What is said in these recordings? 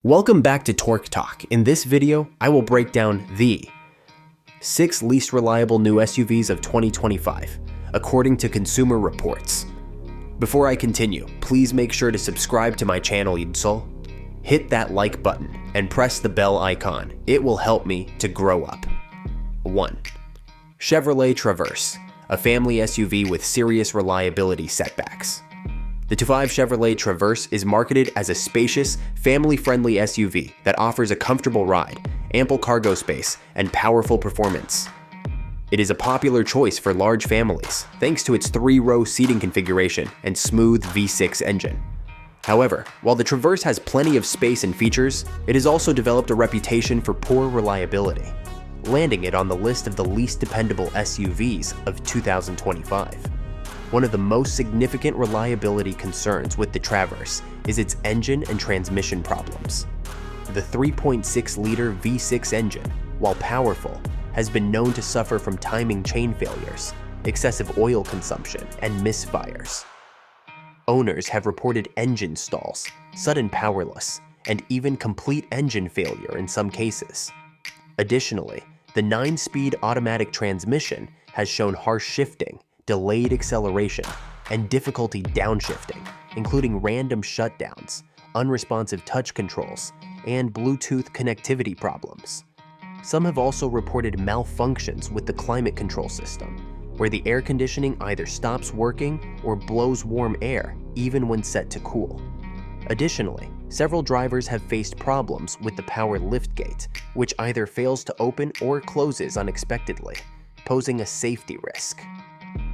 Welcome back to Torque Talk. In this video, I will break down the 6 least reliable new SUVs of 2025, according to Consumer Reports. Before I continue, please make sure to subscribe to my channel, Yudsol. Hit that like button and press the bell icon. It will help me to grow up. 1. Chevrolet Traverse, a family SUV with serious reliability setbacks. The 25 Chevrolet Traverse is marketed as a spacious, family-friendly SUV that offers a comfortable ride, ample cargo space, and powerful performance. It is a popular choice for large families, thanks to its 3-row seating configuration and smooth V6 engine. However, while the Traverse has plenty of space and features, it has also developed a reputation for poor reliability, landing it on the list of the least dependable SUVs of 2025. One of the most significant reliability concerns with the Traverse is its engine and transmission problems. The 3.6-liter V6 engine, while powerful, has been known to suffer from timing chain failures, excessive oil consumption, and misfires. Owners have reported engine stalls, sudden power loss, and even complete engine failure in some cases. Additionally, the 9-speed automatic transmission has shown harsh shifting, delayed acceleration, and difficulty downshifting, including random shutdowns, unresponsive touch controls, and Bluetooth connectivity problems. Some have also reported malfunctions with the climate control system, where the air conditioning either stops working or blows warm air even when set to cool. Additionally, several drivers have faced problems with the power liftgate, which either fails to open or closes unexpectedly, posing a safety risk.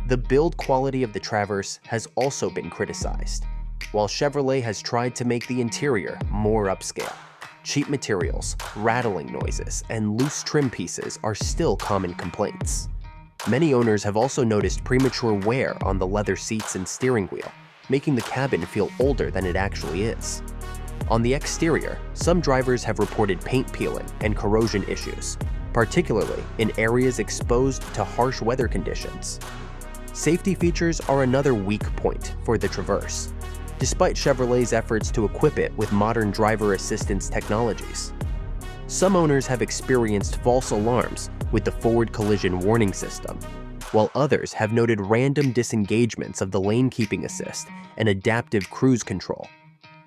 The build quality of the Traverse has also been criticized. While Chevrolet has tried to make the interior more upscale, cheap materials, rattling noises, and loose trim pieces are still common complaints. Many owners have also noticed premature wear on the leather seats and steering wheel, making the cabin feel older than it actually is. On the exterior, some drivers have reported paint peeling and corrosion issues, particularly in areas exposed to harsh weather conditions. Safety features are another weak point for the Traverse, despite Chevrolet's efforts to equip it with modern driver assistance technologies. Some owners have experienced false alarms with the forward collision warning system, while others have noted random disengagements of the lane keeping assist and adaptive cruise control.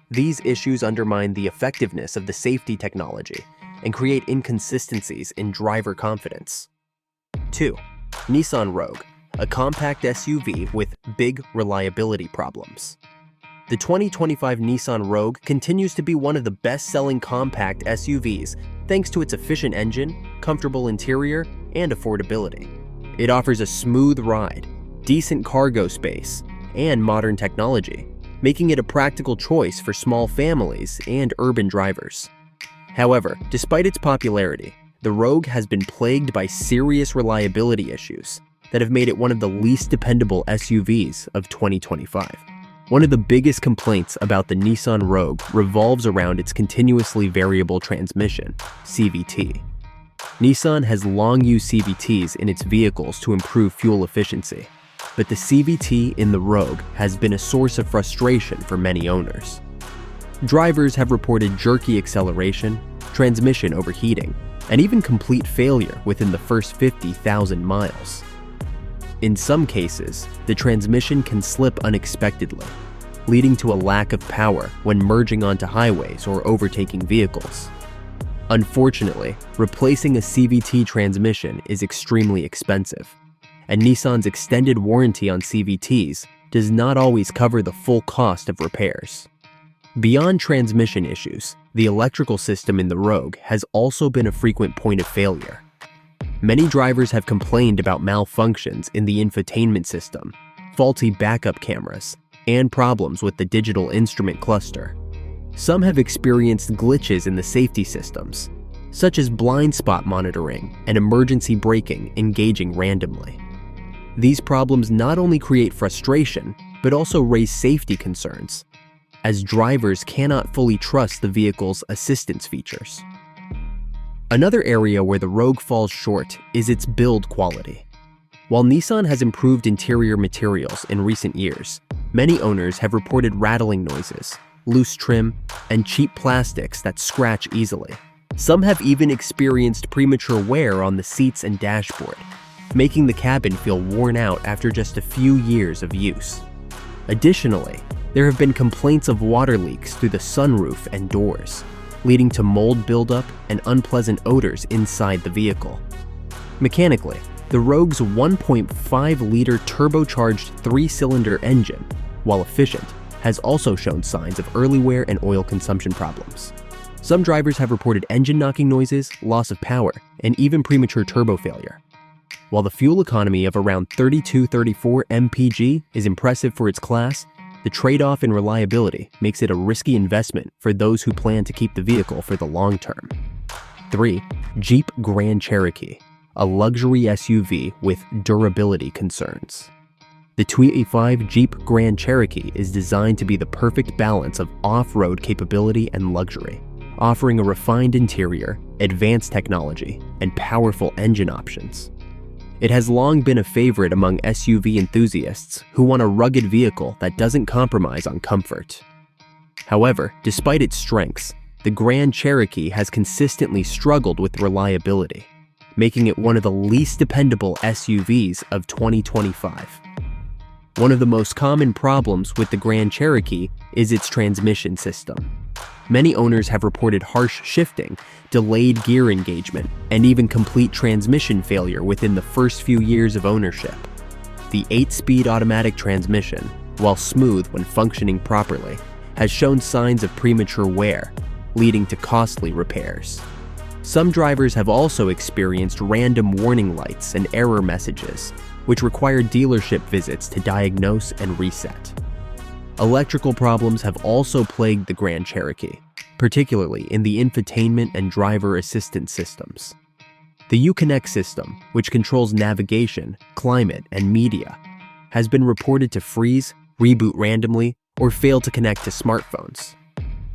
These issues undermine the effectiveness of the safety technology and create inconsistencies in driver confidence. 2. Nissan Rogue, a compact SUV with big reliability problems. The 2025 Nissan Rogue continues to be one of the best-selling compact SUVs thanks to its efficient engine, comfortable interior, and affordability. It offers a smooth ride, decent cargo space, and modern technology, making it a practical choice for small families and urban drivers. However, despite its popularity, the Rogue has been plagued by serious reliability issues that have made it one of the least dependable SUVs of 2025. One of the biggest complaints about the Nissan Rogue revolves around its continuously variable transmission, CVT. Nissan has long used CVTs in its vehicles to improve fuel efficiency, but the CVT in the Rogue has been a source of frustration for many owners. Drivers have reported jerky acceleration, transmission overheating, and even complete failure within the first 50,000 miles. In some cases, the transmission can slip unexpectedly, leading to a lack of power when merging onto highways or overtaking vehicles. Unfortunately, replacing a CVT transmission is extremely expensive, and Nissan's extended warranty on CVTs does not always cover the full cost of repairs. Beyond transmission issues, the electrical system in the Rogue has also been a frequent point of failure. Many drivers have complained about malfunctions in the infotainment system, faulty backup cameras, and problems with the digital instrument cluster. Some have experienced glitches in the safety systems, such as blind spot monitoring and emergency braking engaging randomly. These problems not only create frustration, but also raise safety concerns, as drivers cannot fully trust the vehicle's assistance features. Another area where the Rogue falls short is its build quality. While Nissan has improved interior materials in recent years, many owners have reported rattling noises, loose trim, and cheap plastics that scratch easily. Some have even experienced premature wear on the seats and dashboard, making the cabin feel worn out after just a few years of use. Additionally, there have been complaints of water leaks through the sunroof and doors, leading to mold buildup and unpleasant odors inside the vehicle. Mechanically, the Rogue's 1.5-liter turbocharged 3-cylinder engine, while efficient, has also shown signs of early wear and oil consumption problems. Some drivers have reported engine knocking noises, loss of power, and even premature turbo failure. While the fuel economy of around 32-34 mpg is impressive for its class, the trade-off in reliability makes it a risky investment for those who plan to keep the vehicle for the long term. 3. Jeep Grand Cherokee, a luxury SUV with durability concerns. The 2025 Jeep Grand Cherokee is designed to be the perfect balance of off-road capability and luxury, offering a refined interior, advanced technology, and powerful engine options. It has long been a favorite among SUV enthusiasts who want a rugged vehicle that doesn't compromise on comfort. However, despite its strengths, the Grand Cherokee has consistently struggled with reliability, making it one of the least dependable SUVs of 2025. One of the most common problems with the Grand Cherokee is its transmission system. Many owners have reported harsh shifting, delayed gear engagement, and even complete transmission failure within the first few years of ownership. The 8-speed automatic transmission, while smooth when functioning properly, has shown signs of premature wear, leading to costly repairs. Some drivers have also experienced random warning lights and error messages, which require dealership visits to diagnose and reset. Electrical problems have also plagued the Grand Cherokee, particularly in the infotainment and driver assistance systems. The Uconnect system, which controls navigation, climate, and media, has been reported to freeze, reboot randomly, or fail to connect to smartphones.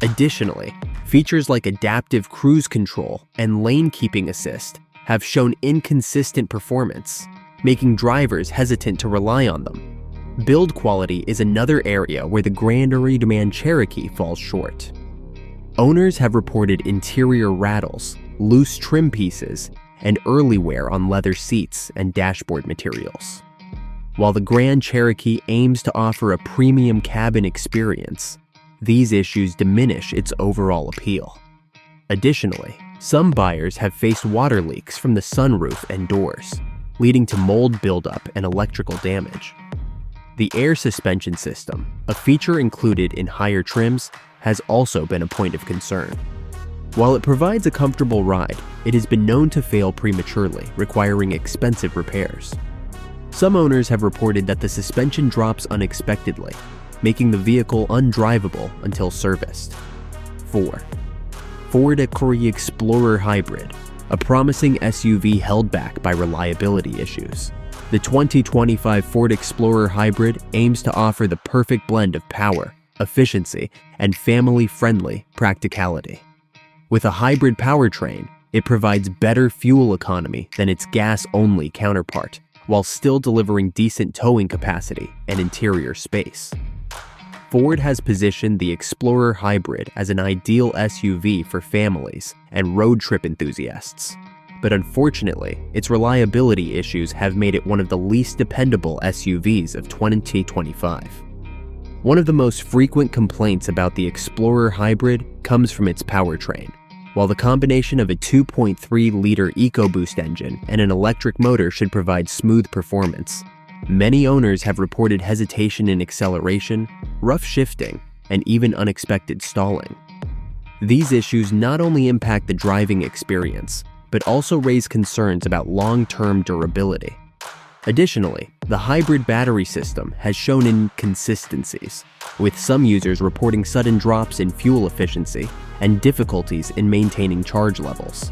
Additionally, features like adaptive cruise control and lane keeping assist have shown inconsistent performance, making drivers hesitant to rely on them. Build quality is another area where the Grand Cherokee falls short. Owners have reported interior rattles, loose trim pieces, and early wear on leather seats and dashboard materials. While the Grand Cherokee aims to offer a premium cabin experience, these issues diminish its overall appeal. Additionally, some buyers have faced water leaks from the sunroof and doors, leading to mold buildup and electrical damage. The air suspension system, a feature included in higher trims, has also been a point of concern. While it provides a comfortable ride, it has been known to fail prematurely, requiring expensive repairs. Some owners have reported that the suspension drops unexpectedly, making the vehicle undrivable until serviced. 4. Ford Explorer Hybrid, a promising SUV held back by reliability issues. The 2025 Ford Explorer Hybrid aims to offer the perfect blend of power, efficiency, and family-friendly practicality. With a hybrid powertrain, it provides better fuel economy than its gas-only counterpart, while still delivering decent towing capacity and interior space. Ford has positioned the Explorer Hybrid as an ideal SUV for families and road trip enthusiasts. But unfortunately, its reliability issues have made it one of the least dependable SUVs of 2025. One of the most frequent complaints about the Explorer Hybrid comes from its powertrain. While the combination of a 2.3-liter EcoBoost engine and an electric motor should provide smooth performance, many owners have reported hesitation in acceleration, rough shifting, and even unexpected stalling. These issues not only impact the driving experience, but also raise concerns about long-term durability. Additionally, the hybrid battery system has shown inconsistencies, with some users reporting sudden drops in fuel efficiency and difficulties in maintaining charge levels.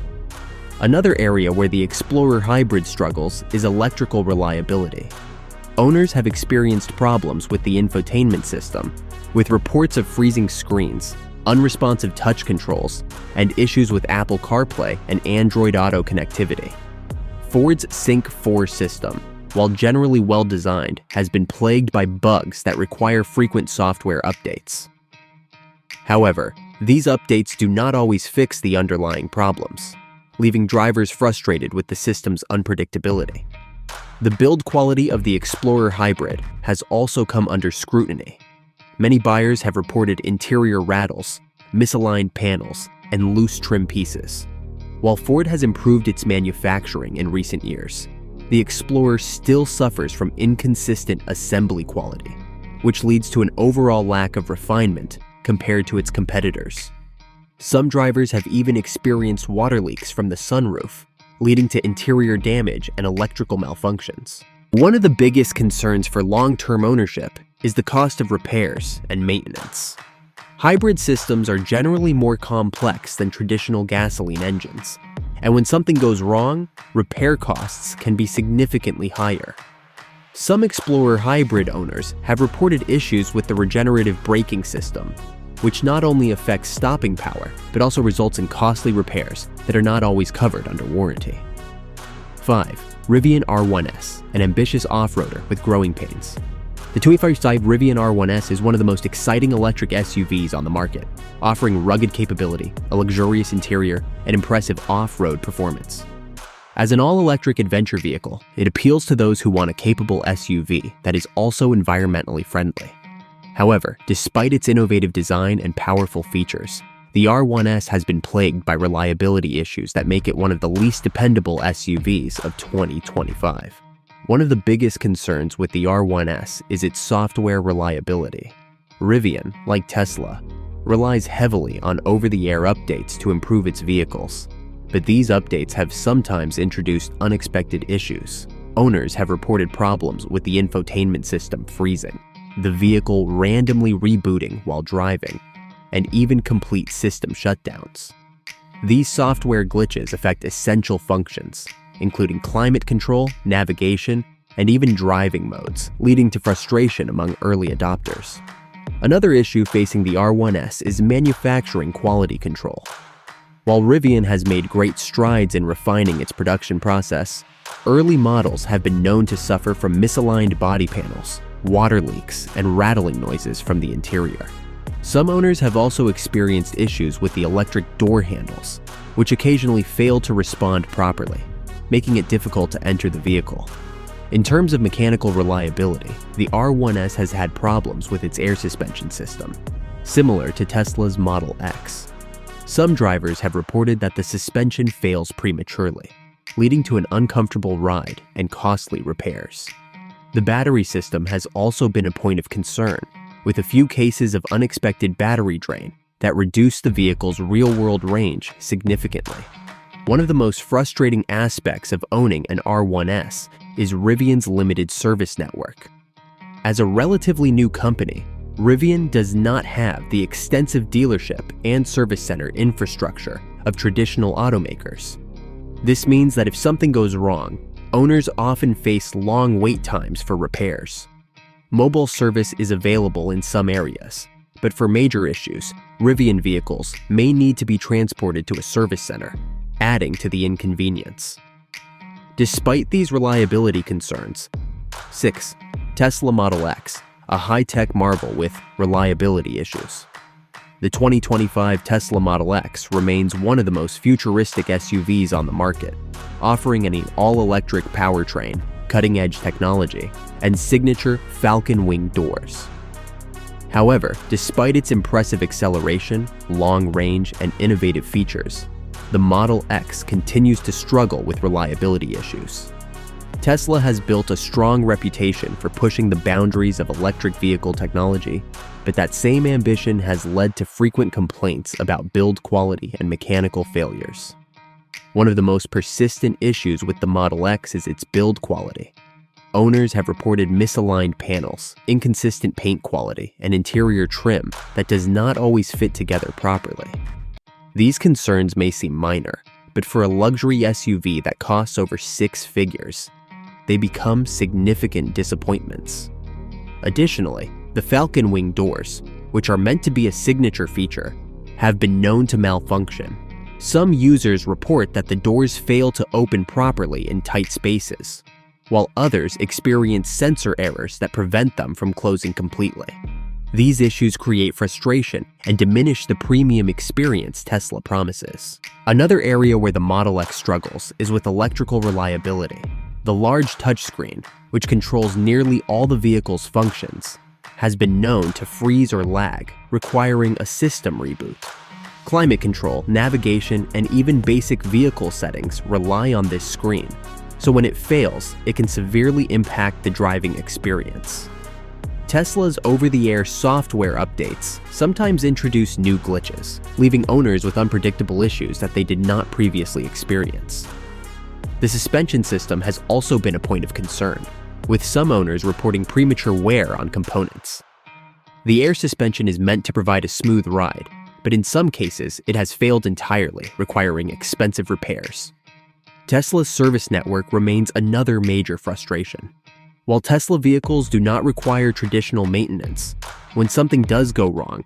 Another area where the Explorer Hybrid struggles is electrical reliability. Owners have experienced problems with the infotainment system, with reports of freezing screens, unresponsive touch controls, and issues with Apple CarPlay and Android Auto connectivity. Ford's Sync 4 system, while generally well-designed, has been plagued by bugs that require frequent software updates. However, these updates do not always fix the underlying problems, leaving drivers frustrated with the system's unpredictability. The build quality of the Explorer Hybrid has also come under scrutiny. Many buyers have reported interior rattles, misaligned panels, and loose trim pieces. While Ford has improved its manufacturing in recent years, the Explorer still suffers from inconsistent assembly quality, which leads to an overall lack of refinement compared to its competitors. Some drivers have even experienced water leaks from the sunroof, leading to interior damage and electrical malfunctions. One of the biggest concerns for long-term ownership is the cost of repairs and maintenance. Hybrid systems are generally more complex than traditional gasoline engines, and when something goes wrong, repair costs can be significantly higher. Some Explorer Hybrid owners have reported issues with the regenerative braking system, which not only affects stopping power, but also results in costly repairs that are not always covered under warranty. 5. Rivian R1S, an ambitious off-roader with growing pains. The 25-side Rivian R1S is one of the most exciting electric SUVs on the market, offering rugged capability, a luxurious interior, and impressive off-road performance. As an all-electric adventure vehicle, it appeals to those who want a capable SUV that is also environmentally friendly. However, despite its innovative design and powerful features, the R1S has been plagued by reliability issues that make it one of the least dependable SUVs of 2025. One of the biggest concerns with the R1S is its software reliability. Rivian, like Tesla, relies heavily on over-the-air updates to improve its vehicles, but these updates have sometimes introduced unexpected issues. Owners have reported problems with the infotainment system freezing, the vehicle randomly rebooting while driving, and even complete system shutdowns. These software glitches affect essential functions, including climate control, navigation, and even driving modes, leading to frustration among early adopters. Another issue facing the R1S is manufacturing quality control. While Rivian has made great strides in refining its production process, early models have been known to suffer from misaligned body panels, water leaks, and rattling noises from the interior. Some owners have also experienced issues with the electric door handles, which occasionally fail to respond properly, making it difficult to enter the vehicle. In terms of mechanical reliability, the R1S has had problems with its air suspension system, similar to Tesla's Model X. Some drivers have reported that the suspension fails prematurely, leading to an uncomfortable ride and costly repairs. The battery system has also been a point of concern, with a few cases of unexpected battery drain that reduce the vehicle's real-world range significantly. One of the most frustrating aspects of owning an R1S is Rivian's limited service network. As a relatively new company, Rivian does not have the extensive dealership and service center infrastructure of traditional automakers. This means that if something goes wrong, owners often face long wait times for repairs. Mobile service is available in some areas, but for major issues, Rivian vehicles may need to be transported to a service center, adding to the inconvenience. Despite these reliability concerns, 6. Tesla Model X, a high-tech marvel with reliability issues. The 2025 Tesla Model X remains one of the most futuristic SUVs on the market, offering an all-electric powertrain, cutting-edge technology, and signature Falcon Wing doors. However, despite its impressive acceleration, long range, and innovative features, the Model X continues to struggle with reliability issues. Tesla has built a strong reputation for pushing the boundaries of electric vehicle technology, but that same ambition has led to frequent complaints about build quality and mechanical failures. One of the most persistent issues with the Model X is its build quality. Owners have reported misaligned panels, inconsistent paint quality, and interior trim that does not always fit together properly. These concerns may seem minor, but for a luxury SUV that costs over 6 figures, they become significant disappointments. Additionally, the Falcon Wing doors, which are meant to be a signature feature, have been known to malfunction. Some users report that the doors fail to open properly in tight spaces, while others experience sensor errors that prevent them from closing completely. These issues create frustration and diminish the premium experience Tesla promises. Another area where the Model X struggles is with electrical reliability. The large touchscreen, which controls nearly all the vehicle's functions, has been known to freeze or lag, requiring a system reboot. Climate control, navigation, and even basic vehicle settings rely on this screen, so when it fails, it can severely impact the driving experience. Tesla's over-the-air software updates sometimes introduce new glitches, leaving owners with unpredictable issues that they did not previously experience. The suspension system has also been a point of concern, with some owners reporting premature wear on components. The air suspension is meant to provide a smooth ride, but in some cases, it has failed entirely, requiring expensive repairs. Tesla's service network remains another major frustration. While Tesla vehicles do not require traditional maintenance, when something does go wrong,